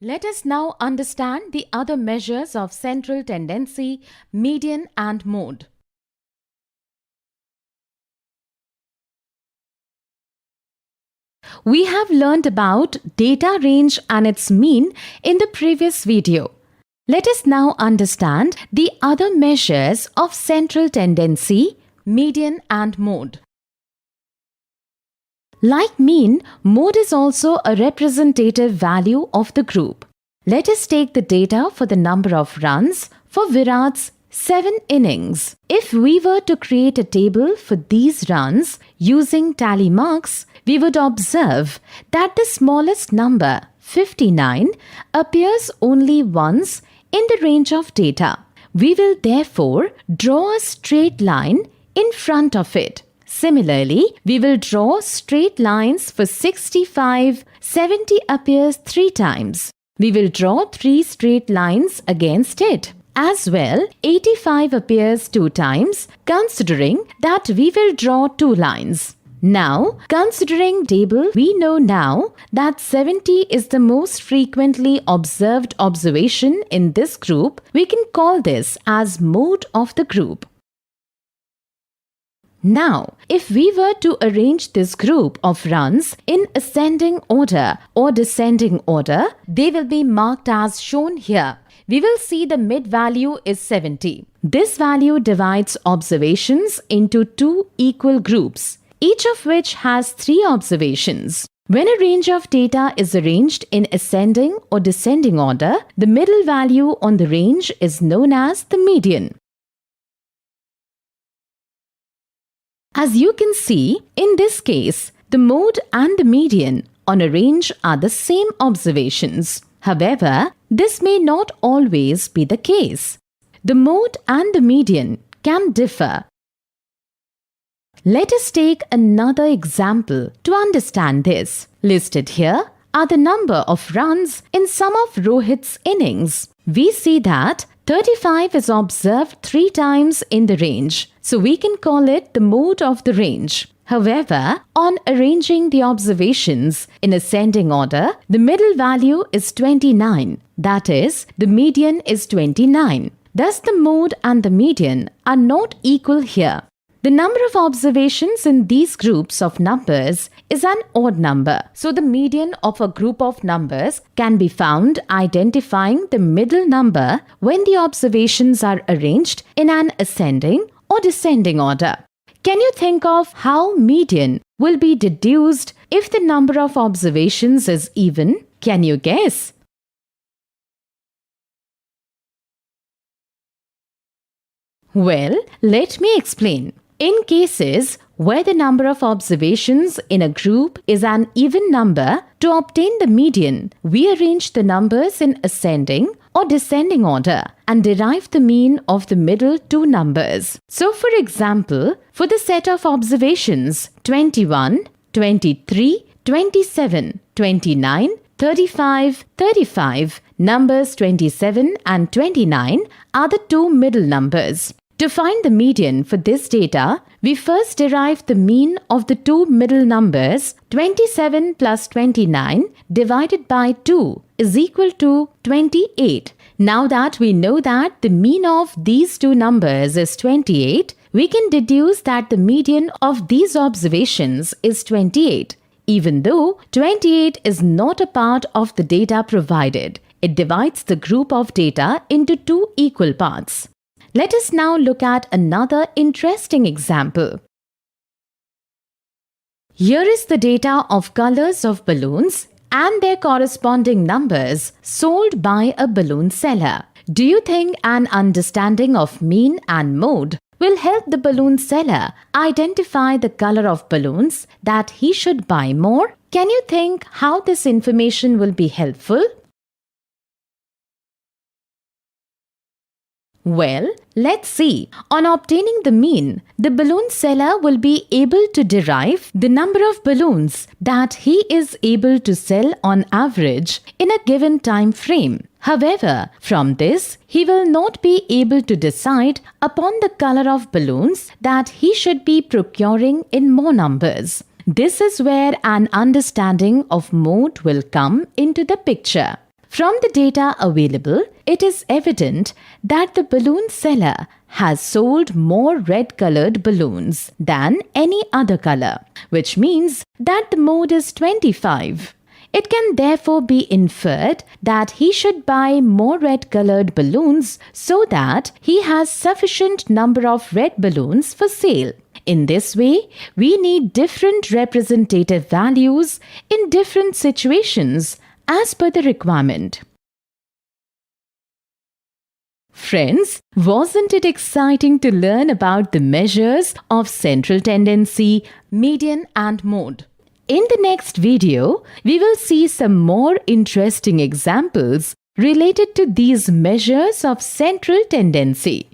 Let us now understand the other measures of central tendency, median and mode. We have learned about data range and its mean in the previous video. Let us now understand the other measures of central tendency, median and mode. Like mean, mode is also a representative value of the group. Let us take the data for the number of runs for Virat's 7 innings. If we were to create a table for these runs using tally marks, we would observe that the smallest number, 59, appears only once in the range of data. We will therefore draw a straight line in front of it. Similarly, we will draw straight lines for 65. 70 appears 3 times. We will draw 3 straight lines against it. As well, 85 appears 2 times, considering that we will draw 2 lines. Now, considering table, we know now that 70 is the most frequently observed observation in this group. We can call this as mode of the group. Now, if we were to arrange this group of runs in ascending order or descending order, they will be marked as shown here. We will see the mid value is 70. This value divides observations into 2 equal groups, each of which has 3 observations. When a range of data is arranged in ascending or descending order, the middle value on the range is known as the median. As you can see, in this case, the mode and the median on a range are the same observations. However, this may not always be the case. The mode and the median can differ. Let us take another example to understand this. Listed here are the number of runs in some of Rohit's innings. We see that 35 is observed 3 times in the range, so we can call it the mode of the range. However, on arranging the observations in ascending order, the middle value is 29. That is, the median is 29. Thus, the mode and the median are not equal here. The number of observations in these groups of numbers is an odd number. So the median of a group of numbers can be found identifying the middle number when the observations are arranged in an ascending or descending order. Can you think of how median will be deduced if the number of observations is even? Can you guess? Well, let me explain. In cases where the number of observations in a group is an even number, to obtain the median, we arrange the numbers in ascending or descending order and derive the mean of the middle 2 numbers. So, for example, for the set of observations 21, 23, 27, 29, 35, 35, numbers 27 and 29 are the 2 middle numbers. To find the median for this data, we first derive the mean of the 2 middle numbers. 27 plus 29 divided by 2 is equal to 28. Now that we know that the mean of these 2 numbers is 28, we can deduce that the median of these observations is 28. Even though 28 is not a part of the data provided, it divides the group of data into 2 equal parts. Let us now look at another interesting example. Here is the data of colors of balloons and their corresponding numbers sold by a balloon seller. Do you think an understanding of mean and mode will help the balloon seller identify the color of balloons that he should buy more? Can you think how this information will be helpful? Well, let's see. On obtaining the mean, the balloon seller will be able to derive the number of balloons that he is able to sell on average in a given time frame. However, from this, he will not be able to decide upon the color of balloons that he should be procuring in more numbers. This is where an understanding of mode will come into the picture. From the data available, it is evident that the balloon seller has sold more red-colored balloons than any other color, which means that the mode is 25. It can therefore be inferred that he should buy more red-colored balloons so that he has sufficient number of red balloons for sale. In this way, we need different representative values in different situations as per the requirement. Friends, wasn't it exciting to learn about the measures of central tendency, median and mode? In the next video, we will see some more interesting examples related to these measures of central tendency.